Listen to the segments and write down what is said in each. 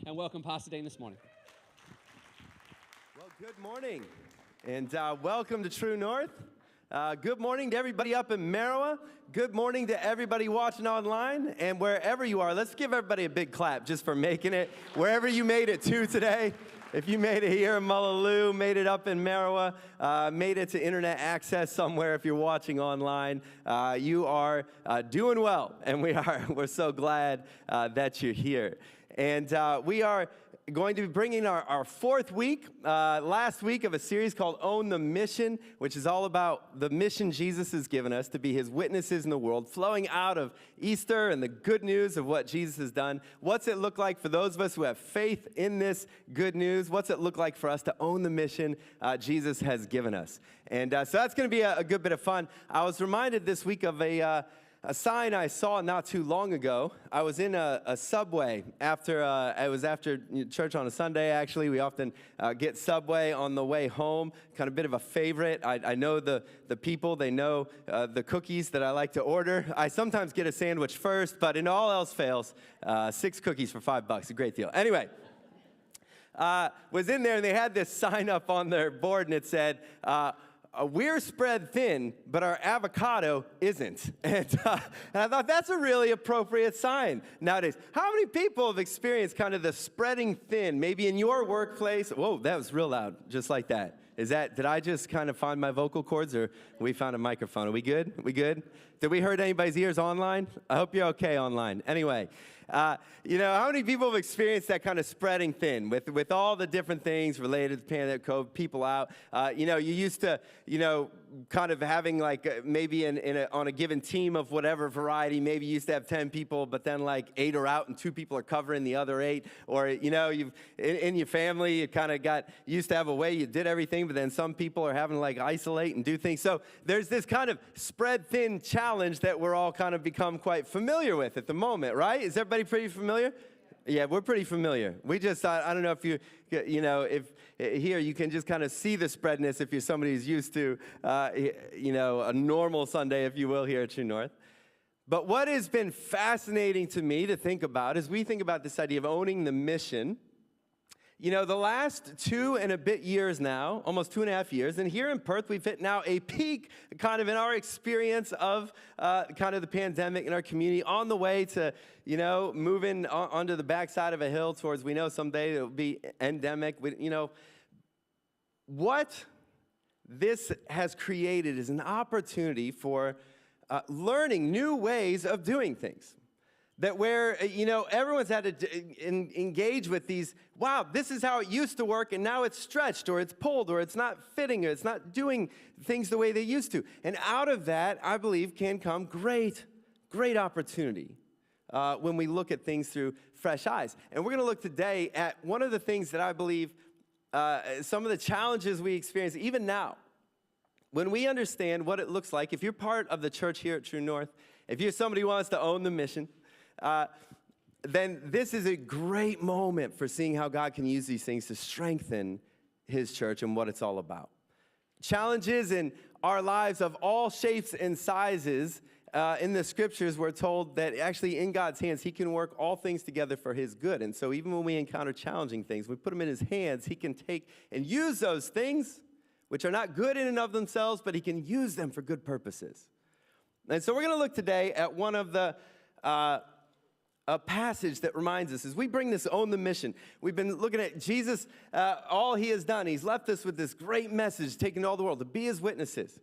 and welcome Pastor Dean this morning. Well, good morning, and welcome to True North. Good morning to everybody up in Marawa. Good morning to everybody watching online, and wherever you are, let's give everybody a big clap just for making it, wherever you made it to today. If you made it here in Mullaloo, made it up in Marawa, made it to internet access somewhere if you're watching online, you are doing well, and we're so glad that you're here. And we are going to be bringing our fourth week, last week of a series called Own the Mission, which is all about the mission Jesus has given us to be his witnesses in the world, flowing out of Easter and the good news of what Jesus has done. What's it look like for those of us who have faith in this good news? What's it look like for us to own the mission Jesus has given us? And so that's going to be a good bit of fun. I was reminded this week of a sign I saw not too long ago. I was in a Subway after church on a Sunday, actually. We often get Subway on the way home, kind of a bit of a favorite. I know the people, they know the cookies that I like to order. I sometimes get a sandwich first, but in all else fails, 6 cookies for $5, a great deal. Anyway, was in there and they had this sign up on their board and it said, we're spread thin, but our avocado isn't. And I thought that's a really appropriate sign nowadays. How many people have experienced kind of the spreading thin, maybe in your workplace? Whoa, that was real loud, just like that. Did I just kind of find my vocal cords, or we found a microphone? Are we good? We good? Did we hurt anybody's ears online? I hope you're okay online. Anyway, how many people have experienced that kind of spreading thin with all the different things related to the pandemic, COVID, people out? You used to, kind of having like maybe on a given team of whatever variety, maybe you used to have 10 people, but then like 8 are out and 2 people are covering the other 8. Or, you've in your family, you kind of used to have a way you did everything, but then some people are having to like isolate and do things. So there's this kind of spread thin challenge that we're all kind of become quite familiar with at the moment, right? Is everybody pretty familiar? Yeah, we're pretty familiar. We just, I don't know if if here you can just kind of see the spreadness if you're somebody who's used to, a normal Sunday, if you will, here at True North. But what has been fascinating to me to think about as we think about this idea of owning the mission, the last 2 and a bit years now, almost 2.5 years, and here in Perth, we've hit now a peak kind of in our experience of kind of the pandemic in our community on the way to, moving onto the backside of a hill towards, we know someday it'll be endemic. What this has created is an opportunity for learning new ways of doing things. That where, everyone's had to engage with these, wow, this is how it used to work, and now it's stretched, or it's pulled, or it's not fitting, or it's not doing things the way they used to. And out of that, I believe, can come great opportunity when we look at things through fresh eyes. And we're going to look today at one of the things that I believe, some of the challenges we experience, even now, when we understand what it looks like, if you're part of the church here at True North, if you're somebody who wants to own the mission, then this is a great moment for seeing how God can use these things to strengthen his church and what it's all about. Challenges in our lives of all shapes and sizes. In the scriptures, we're told that actually in God's hands, he can work all things together for his good. And so even when we encounter challenging things, we put them in his hands, he can take and use those things, which are not good in and of themselves, but he can use them for good purposes. And so we're going to look today at one of the a passage that reminds us as we bring this Own the Mission. We've been looking at Jesus, all he has done. He's left us with this great message, taken to all the world, to be his witnesses.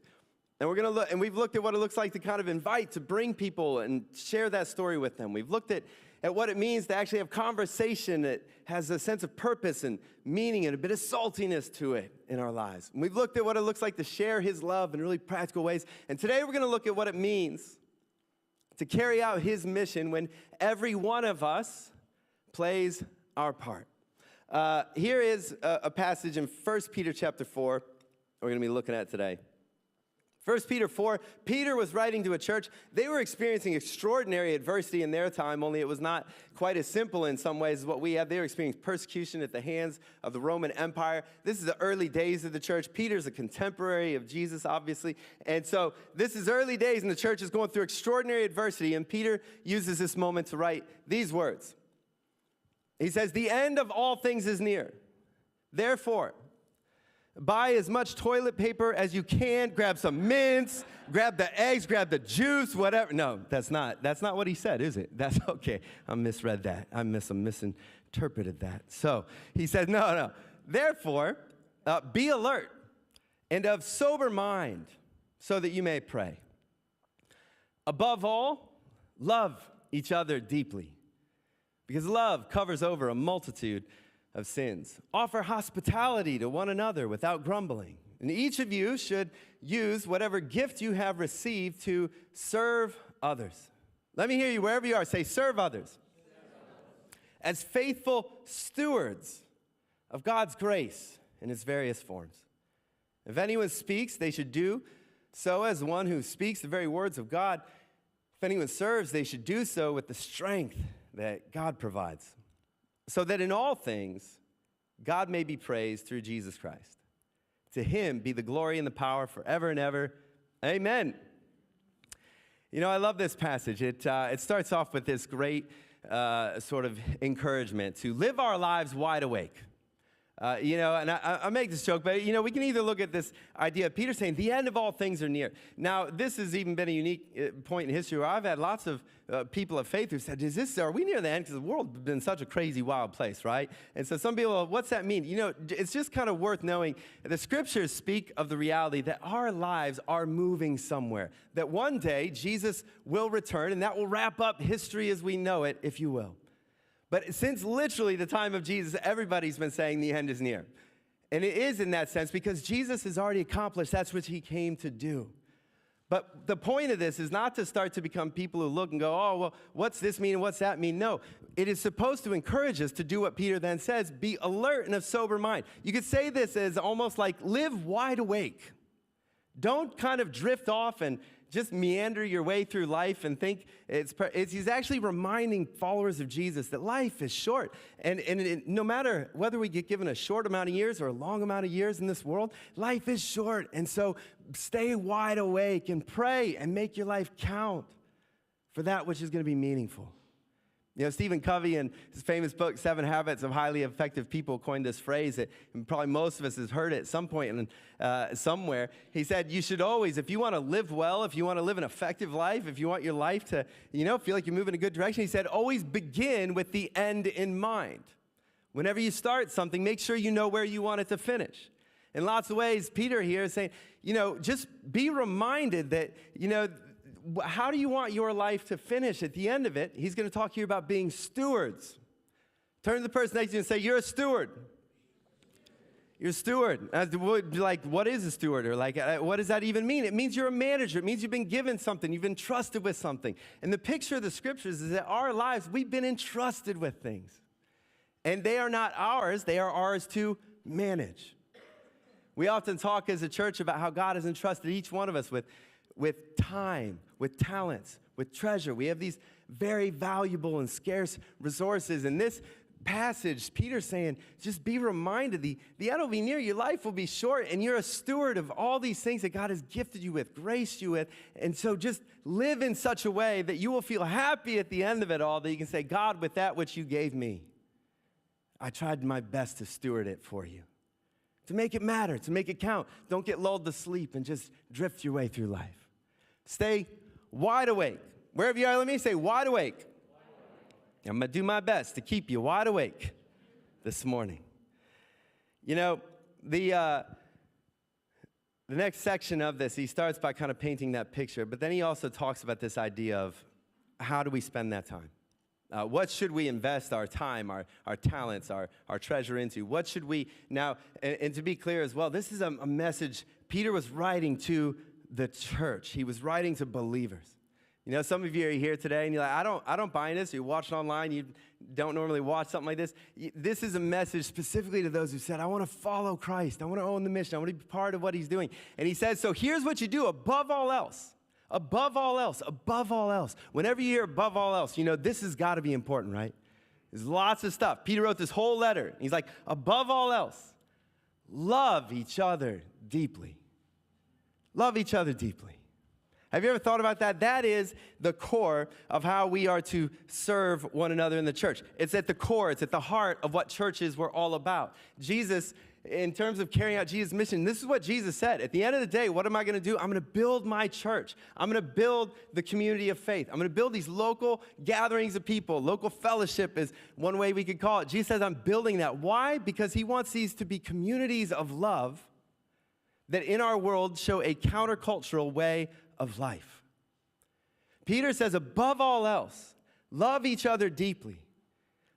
And we're going to look, and we've looked at what it looks like to kind of invite, to bring people and share that story with them. We've looked at what it means to actually have conversation that has a sense of purpose and meaning and a bit of saltiness to it in our lives. And we've looked at what it looks like to share his love in really practical ways. And today we're going to look at what it means to carry out his mission when every one of us plays our part. Here is a passage in 1 Peter chapter 4 we're going to be looking at today. 1 Peter 4, Peter was writing to a church. They were experiencing extraordinary adversity in their time, only it was not quite as simple in some ways as what we have. They were experiencing persecution at the hands of the Roman Empire. This is the early days of the church. Peter's a contemporary of Jesus, obviously. And so this is early days, and the church is going through extraordinary adversity, and Peter uses this moment to write these words. He says, the end of all things is near. Therefore, buy as much toilet paper as you can, grab some mints, grab the eggs, grab the juice, whatever. No, that's not what he said, is it? That's okay. I misread that. I misinterpreted that. So he said, no. Therefore, be alert and of sober mind so that you may pray. Above all, love each other deeply, because love covers over a multitude of sins. Offer hospitality to one another without grumbling. And each of you should use whatever gift you have received to serve others. Let me hear you wherever you are. Say, serve others. As faithful stewards of God's grace in its various forms. If anyone speaks, they should do so as one who speaks the very words of God. If anyone serves, they should do so with the strength that God provides, so that in all things, God may be praised through Jesus Christ. To him be the glory and the power forever and ever. Amen. You know, I love this passage. It starts off with this great sort of encouragement to live our lives wide awake. And I make this joke, but, we can either look at this idea of Peter saying, the end of all things are near. Now, this has even been a unique point in history where I've had lots of people of faith who said, are we near the end? Because the world has been such a crazy, wild place, right? And so some people, what's that mean? It's just kind of worth knowing the scriptures speak of the reality that our lives are moving somewhere, that one day Jesus will return, and that will wrap up history as we know it, if you will. But since literally the time of Jesus, everybody's been saying the end is near. And it is in that sense because Jesus has already accomplished that's what he came to do. But the point of this is not to start to become people who look and go, oh, well, what's this mean and what's that mean? No, it is supposed to encourage us to do what Peter then says, be alert and of sober mind. You could say this as almost like live wide awake. Don't kind of drift off and just meander your way through life and think he's actually reminding followers of Jesus that life is short. And no matter whether we get given a short amount of years or a long amount of years in this world, life is short. And so stay wide awake and pray and make your life count for that which is going to be meaningful. Stephen Covey in his famous book, 7 Habits of Highly Effective People, coined this phrase that probably most of us has heard it at some point somewhere. He said, you should always, if you want to live well, if you want to live an effective life, if you want your life to, feel like you're moving in a good direction, he said, always begin with the end in mind. Whenever you start something, make sure you know where you want it to finish. In lots of ways, Peter here is saying, just be reminded that, how do you want your life to finish at the end of it? He's going to talk to you about being stewards. Turn to the person next to you and say, you're a steward. You're a steward. What is a steward? Or what does that even mean? It means you're a manager. It means you've been given something. You've been entrusted with something. And the picture of the scriptures is that our lives, we've been entrusted with things. And they are not ours. They are ours to manage. We often talk as a church about how God has entrusted each one of us with time, with talents, with treasure. We have these very valuable and scarce resources. In this passage, Peter's saying, just be reminded, the end will be near, your life will be short, and you're a steward of all these things that God has gifted you with, graced you with. And so just live in such a way that you will feel happy at the end of it all, that you can say, God, with that which you gave me, I tried my best to steward it for you. To make it matter, to make it count. Don't get lulled to sleep and just drift your way through life. Stay wide awake. Wherever you are, let me say wide awake. I'm going to do my best to keep you wide awake this morning. The next section of this, he starts by kind of painting that picture, but then he also talks about this idea of how do we spend that time? What should we invest our time, our talents, our treasure into? What should we now, and to be clear as well, this is a message Peter was writing to the church. He was writing to believers. Some of you are here today and you're like, I don't buy this. You're watching online. You don't normally watch something like this. This is a message specifically to those who said, I want to follow Christ. I want to own the mission. I want to be part of what he's doing. And he says, so here's what you do above all else. Above all else, above all else. Whenever you hear above all else, this has got to be important, right? There's lots of stuff. Peter wrote this whole letter. He's like, above all else, love each other deeply. Love each other deeply. Have you ever thought about that? That is the core of how we are to serve one another in the church. It's at the core, it's at the heart of what churches were all about. Jesus, in terms of carrying out Jesus' mission, this is what Jesus said. At the end of the day, what am I going to do? I'm going to build my church. I'm going to build the community of faith. I'm going to build these local gatherings of people. Local fellowship is one way we could call it. Jesus says, I'm building that. Why? Because he wants these to be communities of love that in our world show a countercultural way of life. Peter says, above all else, love each other deeply.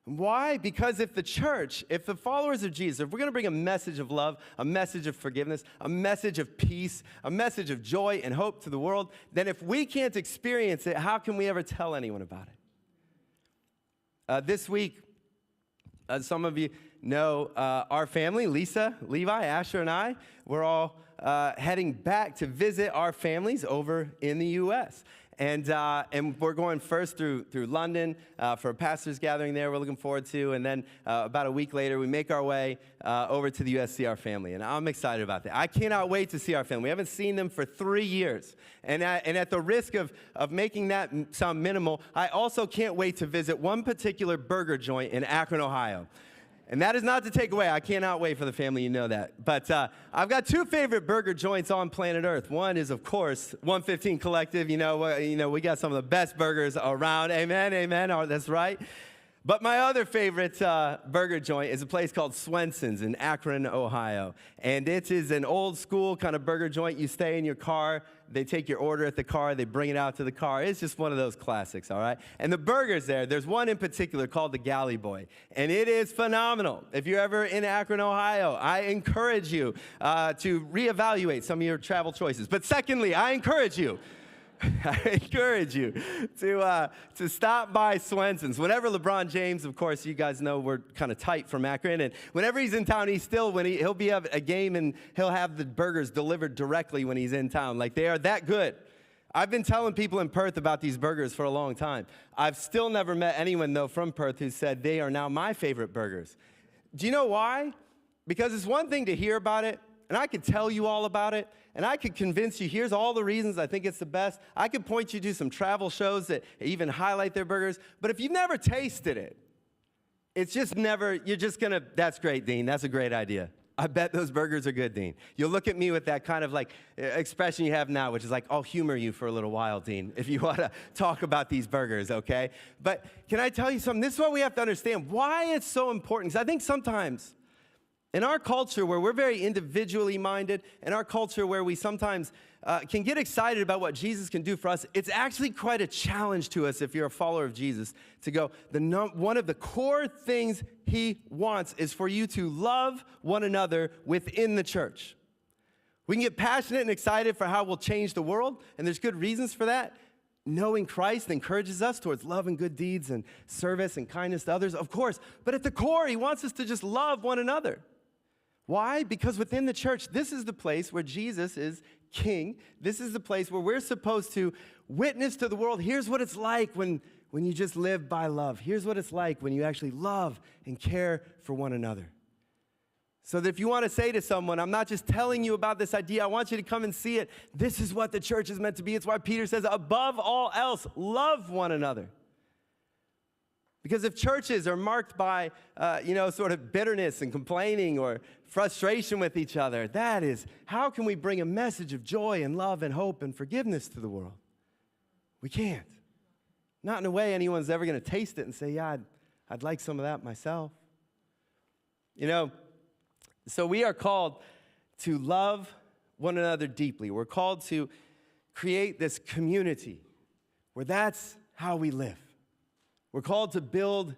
Why? Because if the church, if the followers of Jesus, if we're going to bring a message of love, a message of forgiveness, a message of peace, a message of joy and hope to the world, then if we can't experience it, how can we ever tell anyone about it? This week, some of you know our family, Lisa, Levi, Asher, and I, we're all heading back to visit our families over in the U.S. And we're going first through London for a pastor's gathering there we're looking forward to. And then about a week later, we make our way over to the U.S. to see our family. And I'm excited about that. I cannot wait to see our family. We haven't seen them for 3 years. And at the risk of making that sound minimal, I also can't wait to visit one particular burger joint in Akron, Ohio. And that is not to take away. I cannot wait for the family, you know that. But I've got 2 favorite burger joints on planet Earth. One is, of course, 115 Collective. You know, we got some of the best burgers around. Amen, amen. Oh, that's right. But my other favorite burger joint is a place called Swenson's in Akron, Ohio. And it is an old school kind of burger joint. You stay in your car. They take your order at the car. They bring it out to the car. It's just one of those classics, all right? And the burgers there's one in particular called the Galley Boy. And it is phenomenal. If you're ever in Akron, Ohio, I encourage you to reevaluate some of your travel choices. But secondly, I encourage you to stop by Swenson's. Whenever LeBron James, of course, you guys know we're kind of tight from Akron, and whenever he's in town, he'll be at a game and he'll have the burgers delivered directly when he's in town. Like, they are that good. I've been telling people in Perth about these burgers for a long time. I've still never met anyone, though, from Perth who said they are now my favorite burgers. Do you know why? Because it's one thing to hear about it, and I could tell you all about it, and I could convince you, here's all the reasons I think it's the best. I could point you to some travel shows that even highlight their burgers. But if you've never tasted it, it's just never, you're just going to, that's great, Dean. That's a great idea. I bet those burgers are good, Dean. You'll look at me with that kind of like expression you have now, which is like, I'll humor you for a little while, Dean, if you want to talk about these burgers, okay? But can I tell you something? This is what we have to understand, why it's so important. Because I think sometimes, in our culture where we're very individually minded, in our culture where we sometimes can get excited about what Jesus can do for us, it's actually quite a challenge to us if you're a follower of Jesus to go, one of the core things he wants is for you to love one another within the church. We can get passionate and excited for how we'll change the world, and there's good reasons for that. Knowing Christ encourages us towards love and good deeds and service and kindness to others, of course. But at the core, he wants us to just love one another. Why? Because within the church, this is the place where Jesus is king. This is the place where we're supposed to witness to the world. Here's what it's like when you just live by love. Here's what it's like when you actually love and care for one another. So that if you want to say to someone, I'm not just telling you about this idea, I want you to come and see it. This is what the church is meant to be. It's why Peter says, above all else, love one another. Because if churches are marked by, sort of bitterness and complaining or frustration with each other, that is, how can we bring a message of joy and love and hope and forgiveness to the world? We can't. Not in a way anyone's ever going to taste it and say, yeah, I'd like some of that myself. So we are called to love one another deeply. We're called to create this community where that's how we live. We're called to build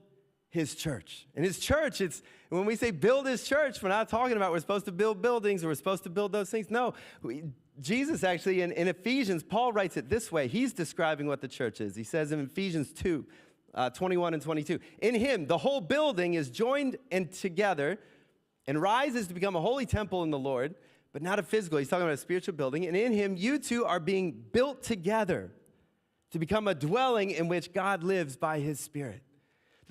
his church. And his church, when we say build his church, we're not talking about we're supposed to build buildings or we're supposed to build those things. No, Jesus actually, in Ephesians, Paul writes it this way. He's describing what the church is. He says in Ephesians 2, 21 and 22, in him, the whole building is joined and together and rises to become a holy temple in the Lord, but not a physical. He's talking about a spiritual building. And in him, you two are being built together to become a dwelling in which God lives by his Spirit.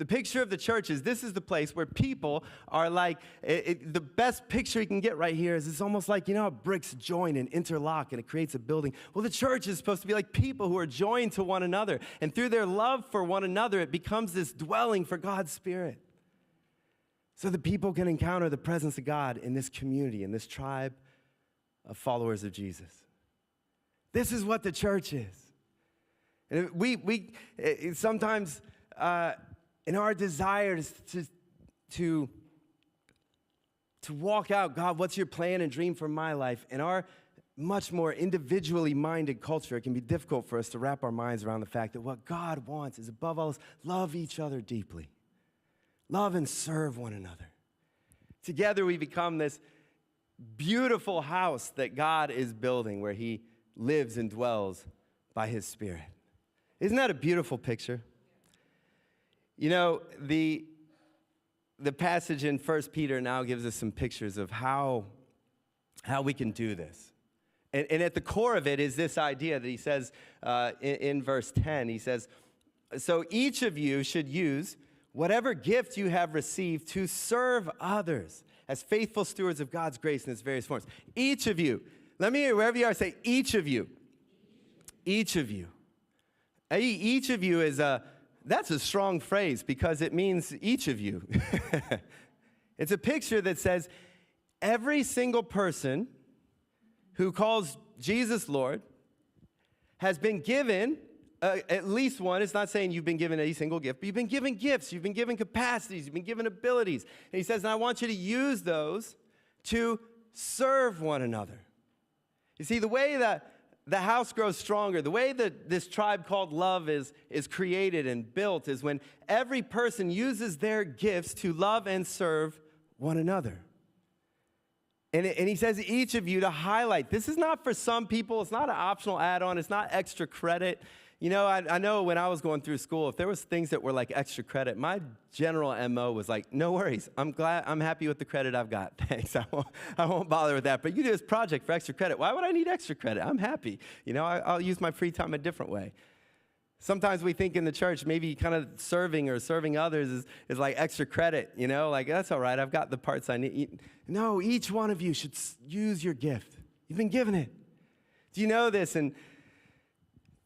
The picture of the church is this is the place where people are like, the best picture you can get right here is it's almost like, how bricks join and interlock and it creates a building. Well, the church is supposed to be like people who are joined to one another. And through their love for one another, it becomes this dwelling for God's Spirit. So that people can encounter the presence of God in this community, in this tribe of followers of Jesus. This is what the church is. And we sometimes... in our desire to walk out, God, what's your plan and dream for my life? In our much more individually minded culture, it can be difficult for us to wrap our minds around the fact that what God wants is, above all else, love each other deeply. Love and serve one another. Together we become this beautiful house that God is building where he lives and dwells by his Spirit. Isn't that a beautiful picture? The passage in 1 Peter now gives us some pictures of how we can do this. And at the core of it is this idea that he says in verse 10, he says, so each of you should use whatever gift you have received to serve others as faithful stewards of God's grace in its various forms. Each of you. Let me hear, wherever you are, say each of you. Each of you. Each of you is that's a strong phrase because it means each of you. It's a picture that says every single person who calls Jesus Lord has been given at least one. It's not saying you've been given a single gift, but you've been given gifts, you've been given capacities, you've been given abilities. And he says, and I want you to use those to serve one another. You see, the way that the house grows stronger, the way that this tribe called love is created and built is when every person uses their gifts to love and serve one another. And he says each of you to highlight. This is not for some people. It's not an optional add-on. It's not extra credit. I know when I was going through school, if there was things that were like extra credit, my general MO was like, no worries. I'm happy with the credit I've got. Thanks. I won't bother with that. But you do this project for extra credit. Why would I need extra credit? I'm happy. I'll use my free time a different way. Sometimes we think in the church, maybe kind of serving others is like extra credit, like that's all right. I've got the parts I need. No, each one of you should use your gift. You've been given it. Do you know this? And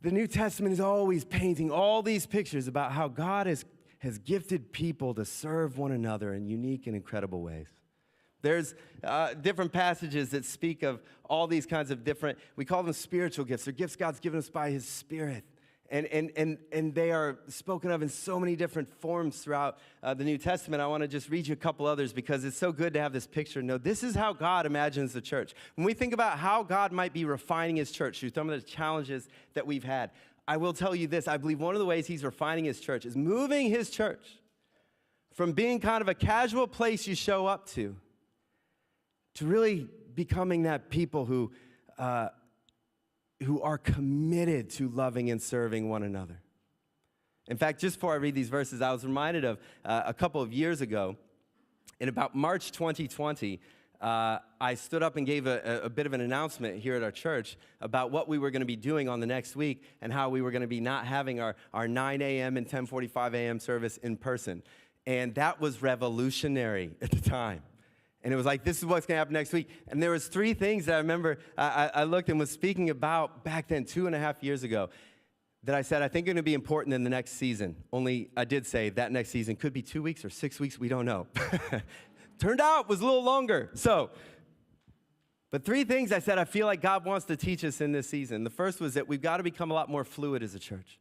the New Testament is always painting all these pictures about how God has gifted people to serve one another in unique and incredible ways. There's different passages that speak of all these kinds of different, we call them spiritual gifts. They're gifts God's given us by his Spirit. And they are spoken of in so many different forms throughout the New Testament. I want to just read you a couple others because it's so good to have this picture. No, this is how God imagines the church. When we think about how God might be refining his church through some of the challenges that we've had, I will tell you this. I believe one of the ways he's refining his church is moving his church from being kind of a casual place you show up to really becoming that people who are committed to loving and serving one another. In fact, just before I read these verses, I was reminded of a couple of years ago, in about March 2020, I stood up and gave a bit of an announcement here at our church about what we were going to be doing on the next week and how we were going to be not having our 9 a.m. and 10:45 a.m. service in person. And that was revolutionary at the time. And it was like, this is what's going to happen next week. And there was 3 things that I remember I looked and was speaking about back then, 2.5 years ago, that I said, I think are going to be important in the next season. Only I did say that next season could be 2 weeks or 6 weeks. We don't know. Turned out it was a little longer. But 3 things I said I feel like God wants to teach us in this season. The first was that we've got to become a lot more fluid as a church.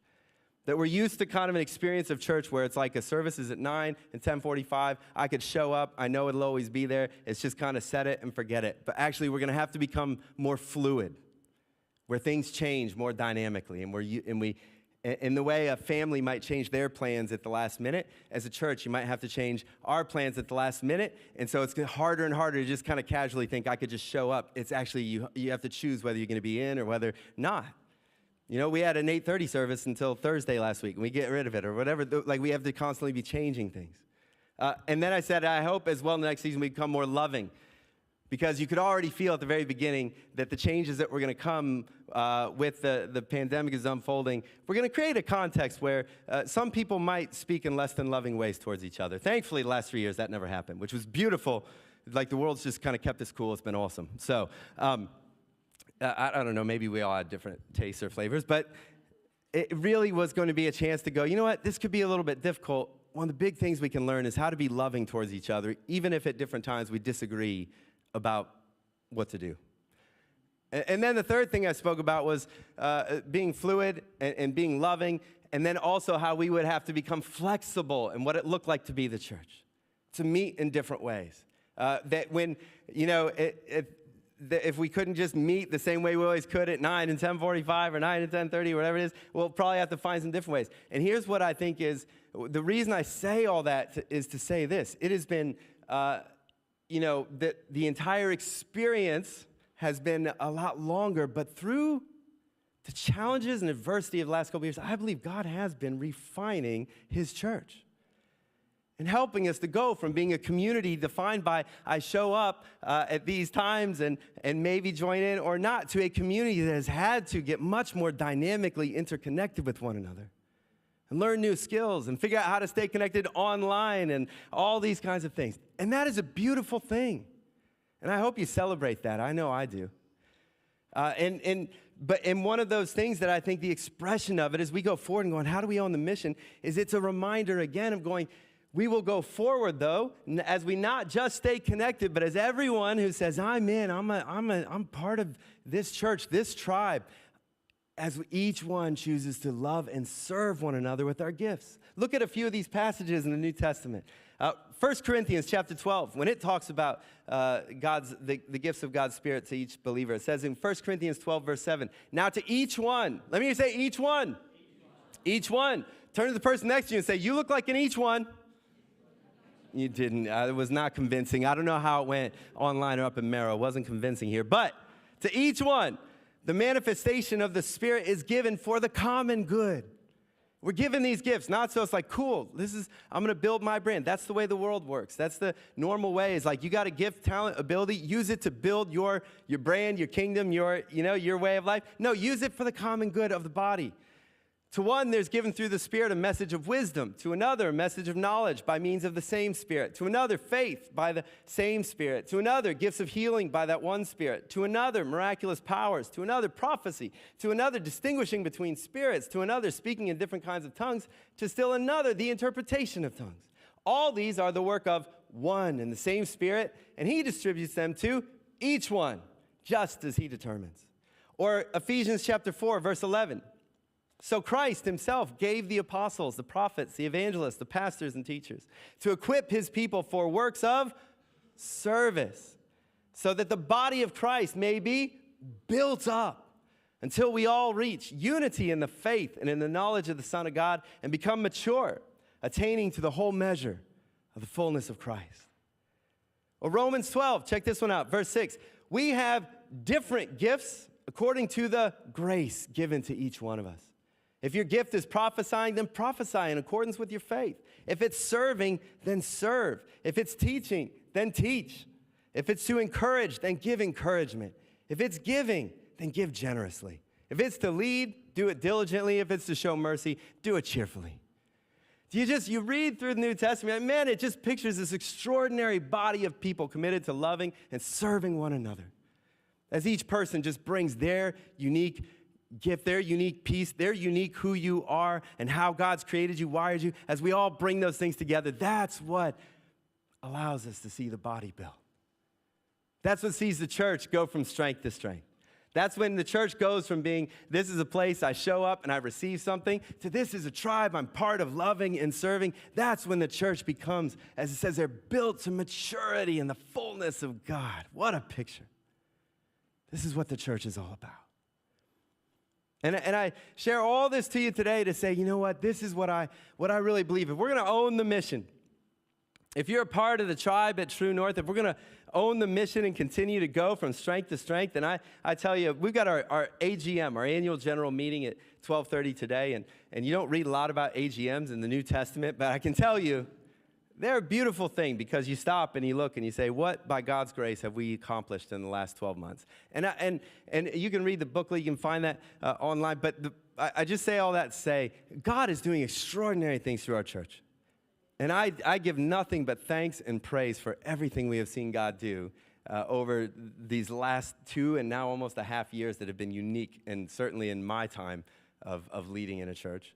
That we're used to kind of an experience of church where it's like a service is at 9 and 10:45. I could show up. I know it'll always be there. It's just kind of set it and forget it. But actually, we're going to have to become more fluid, where things change more dynamically. In the way a family might change their plans at the last minute, as a church, you might have to change our plans at the last minute. And so it's harder and harder to just kind of casually think I could just show up. It's actually you have to choose whether you're going to be in or whether not. We had an 8:30 service until Thursday last week, and we get rid of it or whatever. Like, we have to constantly be changing things. And then I said, I hope as well in the next season we become more loving. because you could already feel at the very beginning that the changes that were going to come with the pandemic is unfolding. We're going to create a context where some people might speak in less than loving ways towards each other. Thankfully, the last 3 years, that never happened, which was beautiful. Like, the world's just kind of kept us cool. It's been awesome. So, I don't know, maybe we all had different tastes or flavors, but it really was going to be a chance to go, you know what, this could be a little bit difficult. One of the big things we can learn is how to be loving towards each other, even if at different times we disagree about what to do. And then the third thing I spoke about was being fluid and being loving, and then also how we would have to become flexible and what it looked like to be the church, to meet in different ways. That when, you know, if we couldn't just meet the same way we always could at 9 and 10:45 or 9 and 10:30, whatever it is, we'll probably have to find some different ways. And here's what I think is, the reason I say all that is to say this. It has been, you know, the entire experience has been a lot longer, but through the challenges and adversity of the last couple of years, I believe God has been refining his church and helping us to go from being a community defined by I show up at these times and maybe join in or not, to a community that has had to get much more dynamically interconnected with one another and learn new skills and figure out how to stay connected online and all these kinds of things. And that is a beautiful thing. And I hope you celebrate that. I know I do. But one of those things that I think the expression of it as we go forward and going, how do we own the mission, is it's a reminder again of going, we will go forward, though, as we not just stay connected, but as everyone who says, I'm in, I'm part of this church, this tribe, as each one chooses to love and serve one another with our gifts. Look at a few of these passages in the New Testament. 1 Corinthians chapter 12, when it talks about the gifts of God's Spirit to each believer, it says in 1 Corinthians 12, verse 7, now to each one, let me say each one. Each one. Turn to the person next to you and say, you look like an each one. You didn't. It was not convincing. I don't know how it went online or up in Merrill. It wasn't convincing here. But to each one, the manifestation of the Spirit is given for the common good. We're given these gifts, not so it's like, cool, I'm going to build my brand. That's the way the world works. That's the normal way. It's like you got a gift, talent, ability. Use it to build your brand, your kingdom, your way of life. No, use it for the common good of the body. To one, there's given through the Spirit a message of wisdom. To another, a message of knowledge by means of the same Spirit. To another, faith by the same Spirit. To another, gifts of healing by that one Spirit. To another, miraculous powers. To another, prophecy. To another, distinguishing between spirits. To another, speaking in different kinds of tongues. To still another, the interpretation of tongues. All these are the work of one and the same Spirit, and he distributes them to each one, just as he determines. Or Ephesians chapter 4, verse 11. So Christ himself gave the apostles, the prophets, the evangelists, the pastors, and teachers to equip his people for works of service, so that the body of Christ may be built up until we all reach unity in the faith and in the knowledge of the Son of God and become mature, attaining to the whole measure of the fullness of Christ. Well, Romans 12, check this one out, verse 6. We have different gifts according to the grace given to each one of us. If your gift is prophesying, then prophesy in accordance with your faith. If it's serving, then serve. If it's teaching, then teach. If it's to encourage, then give encouragement. If it's giving, then give generously. If it's to lead, do it diligently. If it's to show mercy, do it cheerfully. You read through the New Testament, man, it just pictures this extraordinary body of people committed to loving and serving one another. As each person just brings their unique gift, their unique piece, their unique who you are and how God's created you, wired you, as we all bring those things together, that's what allows us to see the body built. That's what sees the church go from strength to strength. That's when the church goes from being, this is a place I show up and I receive something, to this is a tribe I'm part of loving and serving. That's when the church becomes, as it says, they're built to maturity and the fullness of God. What a picture. This is what the church is all about. And I share all this to you today to say, you know what, this is what I really believe. If we're going to own the mission, if you're a part of the tribe at True North, if we're going to own the mission and continue to go from strength to strength, and I tell you, we've got our AGM, our annual general meeting at 12:30 today, and you don't read a lot about AGMs in the New Testament, but I can tell you they're a beautiful thing because you stop and you look and you say, what, by God's grace, have we accomplished in the last 12 months? And you can read the booklet, you can find that online, but I just say all that to say, God is doing extraordinary things through our church. And I give nothing but thanks and praise for everything we have seen God do over these last 2 and now almost a half years that have been unique, and certainly in my time of leading in a church.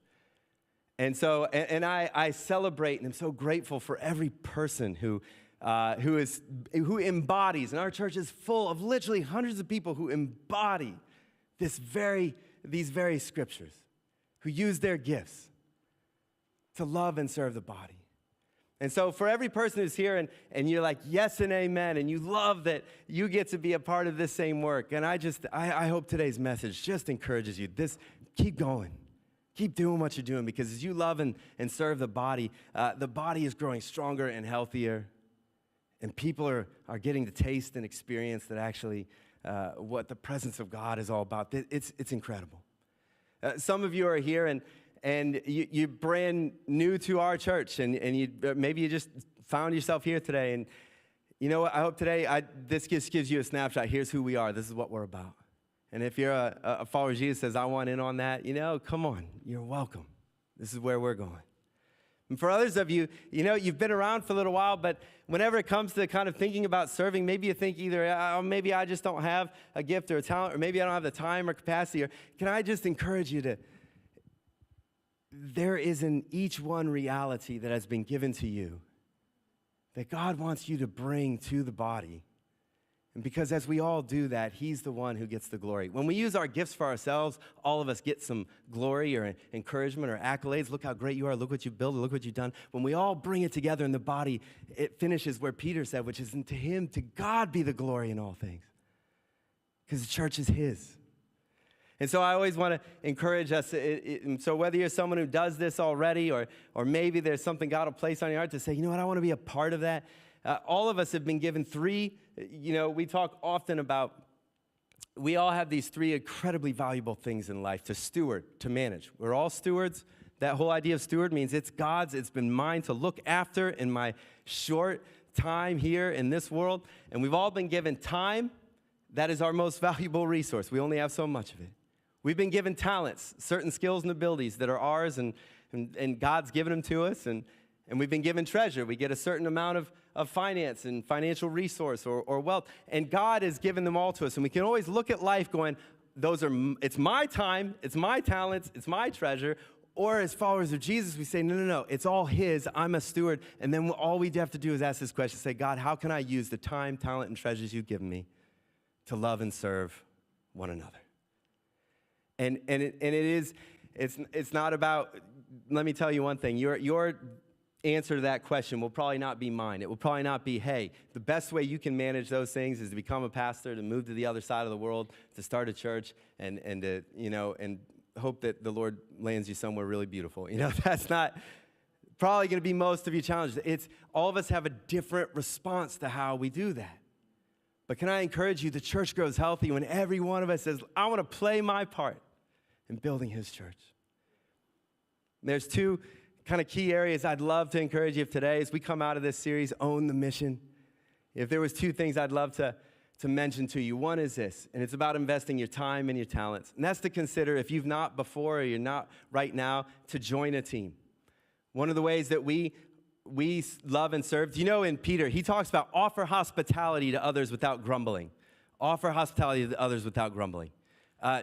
And so, and I celebrate and I'm so grateful for every person who embodies, and our church is full of literally hundreds of people who embody these very scriptures, who use their gifts to love and serve the body. And so for every person who's here and you're like, yes and amen, and you love that you get to be a part of this same work, and I hope today's message just encourages you. Keep going. Keep doing what you're doing, because as you love and serve the body is growing stronger and healthier, and people are getting to taste and experience that actually what the presence of God is all about. It's incredible. Some of you are here and you're brand new to our church, and maybe you just found yourself here today, and you know what? I hope today this just gives you a snapshot. Here's who we are. This is what we're about. And if you're a follower of Jesus, says, I want in on that, come on, you're welcome. This is where we're going. And for others of you, you've been around for a little while, but whenever it comes to kind of thinking about serving, maybe you think either, maybe I just don't have a gift or a talent, or maybe I don't have the time or capacity, or can I just encourage you there is in each one reality that has been given to you that God wants you to bring to the body. And because as we all do that, he's the one who gets the glory. When we use our gifts for ourselves, all of us get some glory or encouragement or accolades. Look how great you are. Look what you've built. Look what you've done. When we all bring it together in the body, it finishes where Peter said, which is, to him, to God be the glory in all things. Because the church is his. And so I always want to encourage us. So whether you're someone who does this already, or maybe there's something God will place on your heart to say, you know what, I want to be a part of that. All of us have been given 3, we talk often about, we all have these 3 incredibly valuable things in life: to steward, to manage. We're all stewards. That whole idea of steward means it's God's, it's been mine to look after in my short time here in this world. And we've all been given time. That is our most valuable resource. We only have so much of it. We've been given talents, certain skills and abilities that are ours, and God's given them to us. And we've been given treasure. We get a certain amount of finance and financial resource or wealth. And God has given them all to us. And we can always look at life going, it's my time, it's my talents, it's my treasure. Or as followers of Jesus, we say, no, it's all his. I'm a steward. And then all we have to do is ask this question, say, God, how can I use the time, talent, and treasures you've given me to love and serve one another? And it's not about, let me tell you one thing, your answer to that question will probably not be mine. It will probably not be, hey, the best way you can manage those things is to become a pastor, to move to the other side of the world, to start a church, and to, and hope that the Lord lands you somewhere really beautiful. That's not probably going to be most of your challenges. It's all of us have a different response to how we do that. But can I encourage you, the church grows healthy when every one of us says, I want to play my part in building his church. And there's 2 kind of key areas I'd love to encourage you today as we come out of this series, Own the Mission. If there was 2 things I'd love to mention to you, one is this, and it's about investing your time and your talents. And that's to consider, if you've not before or you're not right now, to join a team. One of the ways that we love and serve, in Peter, he talks about offer hospitality to others without grumbling. Offer hospitality to others without grumbling.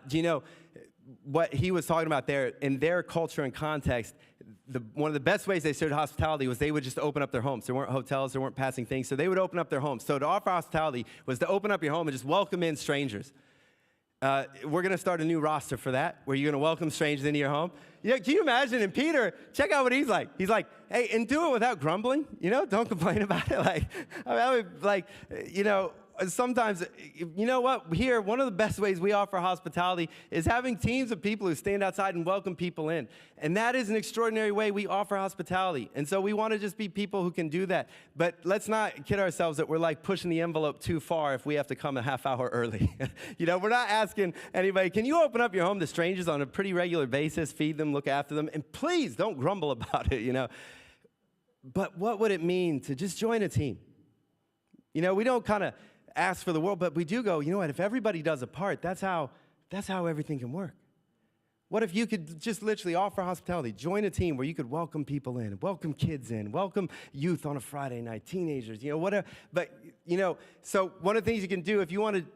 Do you know what he was talking about there? In their culture and context, one of the best ways they served hospitality was they would just open up their homes. There weren't hotels, there weren't passing things, so they would open up their homes. So to offer hospitality was to open up your home and just welcome in strangers. We're going to start a new roster for that, where you're going to welcome strangers into your home. Can you imagine? And Peter, check out what he's like. He's like, hey, and do it without grumbling. Don't complain about it. Sometimes, you know what? Here, one of the best ways we offer hospitality is having teams of people who stand outside and welcome people in. And that is an extraordinary way we offer hospitality. And so we want to just be people who can do that. But let's not kid ourselves that we're like pushing the envelope too far if we have to come a half hour early. We're not asking anybody, can you open up your home to strangers on a pretty regular basis, feed them, look after them, and please don't grumble about it, But what would it mean to just join a team? You know, we don't kind of ask for the world, but we do go, you know what, if everybody does a part, that's how everything can work. What if you could just literally offer hospitality, join a team where you could welcome people in, welcome kids in, welcome youth on a Friday night, teenagers, you know, whatever. But, you know, so one of the things you can do if you wanted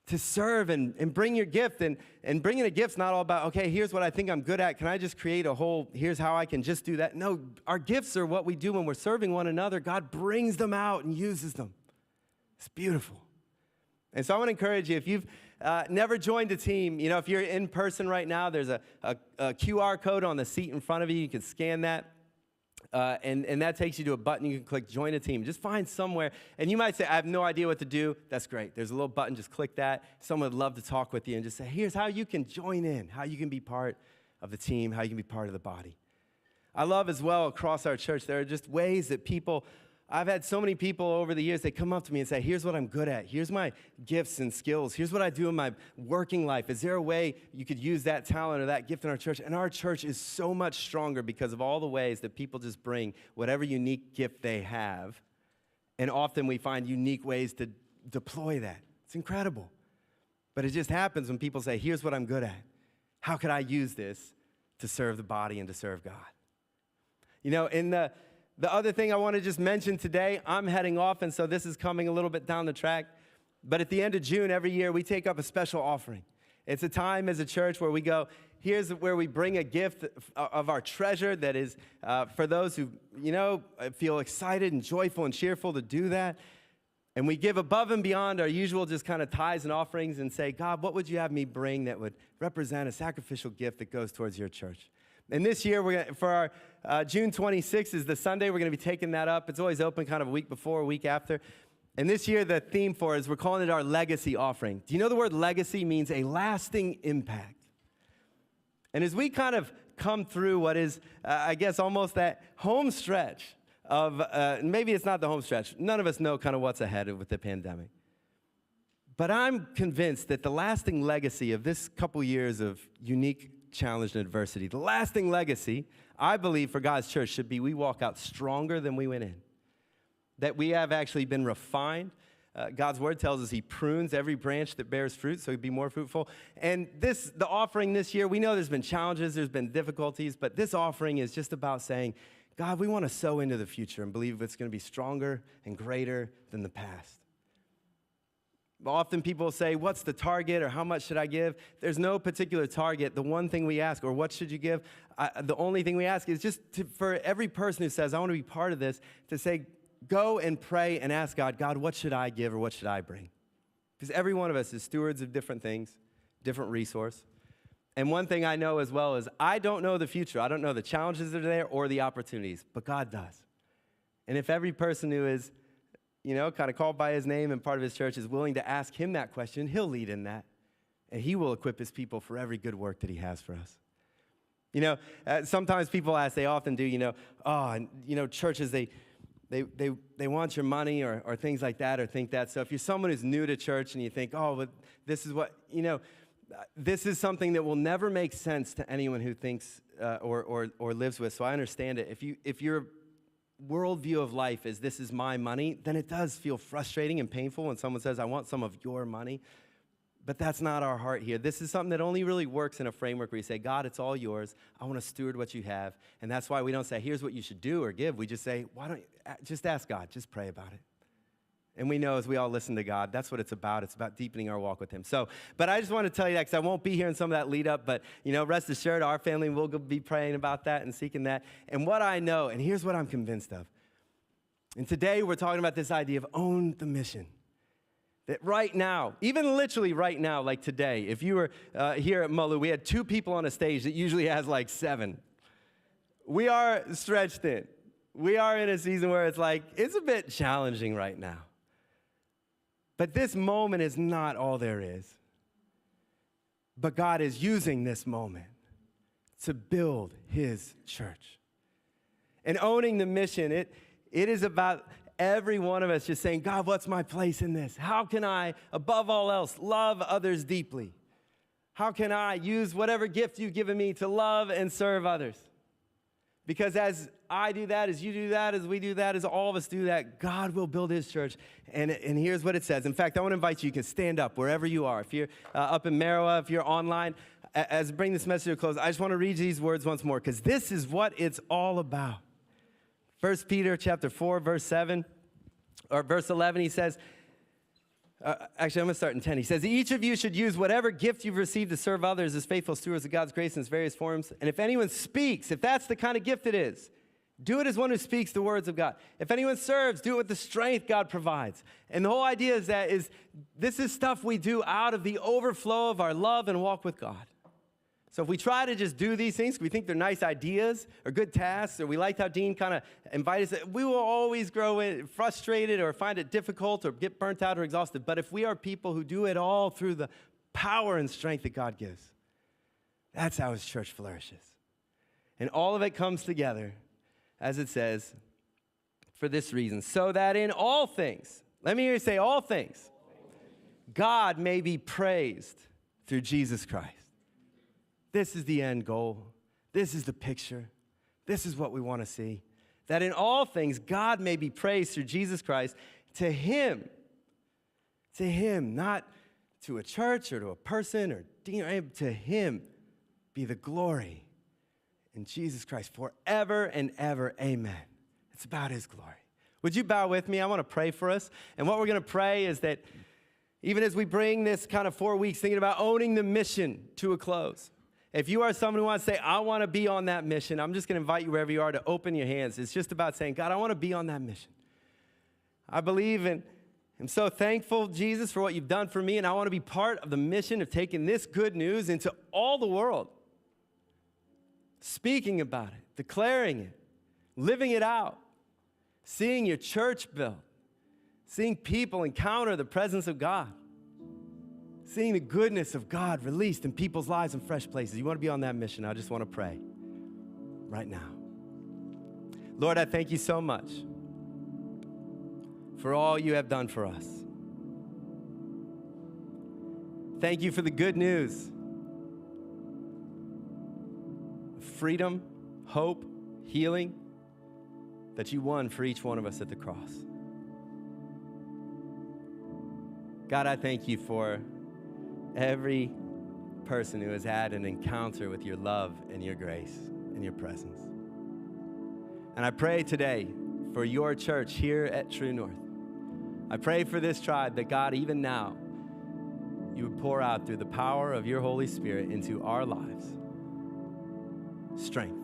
to serve and bring your gift, and bringing a gift's not all about, okay, here's what I think I'm good at. Can I just create a whole, here's how I can just do that? No, our gifts are what we do when we're serving one another. God brings them out and uses them. It's beautiful. And so I want to encourage you, if you've never joined a team, you know, if you're in person right now, there's a QR code on the seat in front of you. You can scan that. And that takes you to a button. You can click join a team. Just find somewhere. And you might say, I have no idea what to do. That's great. There's a little button. Just click that. Someone would love to talk with you and just say, here's how you can join in, how you can be part of the team, how you can be part of the body. I love as well across our church, there are just ways that people, I've had so many people over the years, they come up to me and say, here's what I'm good at. Here's my gifts and skills. Here's what I do in my working life. Is there a way you could use that talent or that gift in our church? And our church is so much stronger because of all the ways that people just bring whatever unique gift they have. And often we find unique ways to deploy that. It's incredible. But it just happens when people say, here's what I'm good at. How could I use this to serve the body and to serve God? You know, in the other thing I want to just mention today, I'm heading off, and so this is coming a little bit down the track. But at the end of June every year, we take up a special offering. It's a time as a church where we go, here's where we bring a gift of our treasure that is for those who, you know, feel excited and joyful and cheerful to do that. And we give above and beyond our usual just kind of tithes and offerings and say, God, what would you have me bring that would represent a sacrificial gift that goes towards your church? And this year, for our June 26th is the Sunday, we're going to be taking that up. It's always open kind of a week before, a week after. And this year, the theme for it is we're calling it our legacy offering. Do you know the word legacy means a lasting impact? And as we kind of come through what is, I guess, almost that home stretch of, maybe it's not the home stretch. None of us know kind of what's ahead with the pandemic. But I'm convinced that the lasting legacy of this couple years of unique challenge and adversity, the lasting legacy, I believe, for God's church should be we walk out stronger than we went in. That we have actually been refined. God's word tells us he prunes every branch that bears fruit so he'd be more fruitful. And the offering this year, we know there's been challenges, there's been difficulties, but this offering is just about saying, God, we want to sow into the future and believe it's going to be stronger and greater than the past. Often people say, what's the target or how much should I give? There's no particular target. The one thing we ask, or what should you give? The only thing we ask is just for every person who says, I want to be part of this, to say, go and pray and ask God, God, what should I give or what should I bring? Because every one of us is stewards of different things, different resource. And one thing I know as well is I don't know the future. I don't know the challenges that are there or the opportunities, but God does. And if every person who is, you know, kind of called by his name and part of his church is willing to ask him that question, he'll lead in that. And he will equip his people for every good work that he has for us. You know, sometimes people ask, they often do, you know, and, you know, churches, they want your money or things like that or think that. So if you're someone who's new to church and you think, oh, but this is what, you know, this is something that will never make sense to anyone who thinks or lives with. So I understand it. If you're worldview of life is this is my money, then it does feel frustrating and painful when someone says, I want some of your money. But that's not our heart here. This is something that only really works in a framework where you say, God, it's all yours. I want to steward what you have. And that's why we don't say, here's what you should do or give. We just say, why don't you just ask God, just pray about it. And we know as we all listen to God, that's what it's about. It's about deepening our walk with him. So, but I just want to tell you that because I won't be here in some of that lead up, but, you know, rest assured, our family will be praying about that and seeking that. And what I know, and here's what I'm convinced of. And today we're talking about this idea of own the mission. That right now, even literally right now, like today, if you were here at Mulu, we had 2 people on a stage that usually has like 7. We are stretched thin. We are in a season where it's like, it's a bit challenging right now. But this moment is not all there is. But God is using this moment to build his church. And owning the mission, it is about every one of us just saying, God, what's my place in this? How can I, above all else, love others deeply? How can I use whatever gift you've given me to love and serve others? Because as I do that, as you do that, as we do that, as all of us do that, God will build his church. And here's what it says. In fact, I want to invite you. You can stand up wherever you are. If you're up in Maroa, if you're online, as I bring this message to a close, I just want to read these words once more, because this is what it's all about. 1 Peter chapter 4, verse 7, or verse 11, he says, actually, I'm going to start in 10. He says, each of you should use whatever gift you've received to serve others as faithful stewards of God's grace in its various forms. And if anyone speaks, if that's the kind of gift it is, do it as one who speaks the words of God. If anyone serves, do it with the strength God provides. And the whole idea is that this is stuff we do out of the overflow of our love and walk with God. So if we try to just do these things, we think they're nice ideas or good tasks, or we liked how Dean kind of invited us, we will always grow frustrated or find it difficult or get burnt out or exhausted. But if we are people who do it all through the power and strength that God gives, that's how his church flourishes. And all of it comes together, as it says, for this reason, so that in all things, let me hear you say all things, God may be praised through Jesus Christ. This is the end goal. This is the picture. This is what we want to see. That in all things, God may be praised through Jesus Christ. To him, not to a church or to a person or to him be the glory in Jesus Christ forever and ever. Amen. It's about his glory. Would you bow with me? I want to pray for us. And what we're going to pray is that even as we bring this kind of 4 weeks thinking about owning the mission to a close, if you are someone who wants to say, I want to be on that mission, I'm just going to invite you wherever you are to open your hands. It's just about saying, God, I want to be on that mission. I believe and I'm so thankful, Jesus, for what you've done for me, and I want to be part of the mission of taking this good news into all the world, speaking about it, declaring it, living it out, seeing your church built, seeing people encounter the presence of God, seeing the goodness of God released in people's lives in fresh places. You want to be on that mission? I just want to pray right now. Lord, I thank you so much for all you have done for us. Thank you for the good news. Freedom, hope, healing that you won for each one of us at the cross. God, I thank you for every person who has had an encounter with your love and your grace and your presence. And I pray today for your church here at True North. I pray for this tribe that God, even now, you would pour out through the power of your Holy Spirit into our lives strength.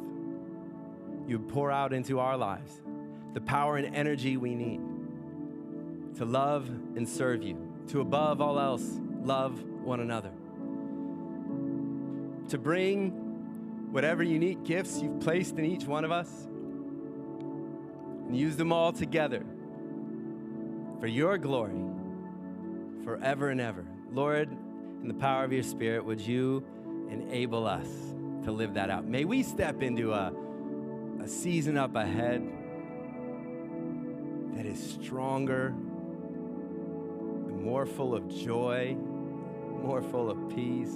You would pour out into our lives the power and energy we need to love and serve you, to above all else, love one another, to bring whatever unique gifts you've placed in each one of us and use them all together for your glory forever and ever. Lord, in the power of your Spirit, would you enable us to live that out? May we step into a season up ahead that is stronger, and more full of joy, more full of peace,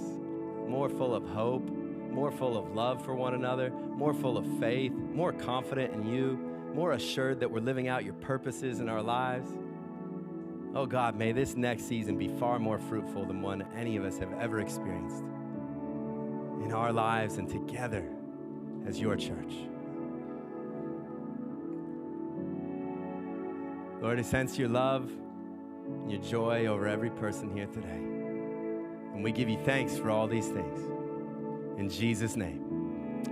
more full of hope, more full of love for one another, more full of faith, more confident in you, more assured that we're living out your purposes in our lives. Oh God, may this next season be far more fruitful than one any of us have ever experienced in our lives and together as your church. Lord, I sense your love and your joy over every person here today. And we give you thanks for all these things. In Jesus' name.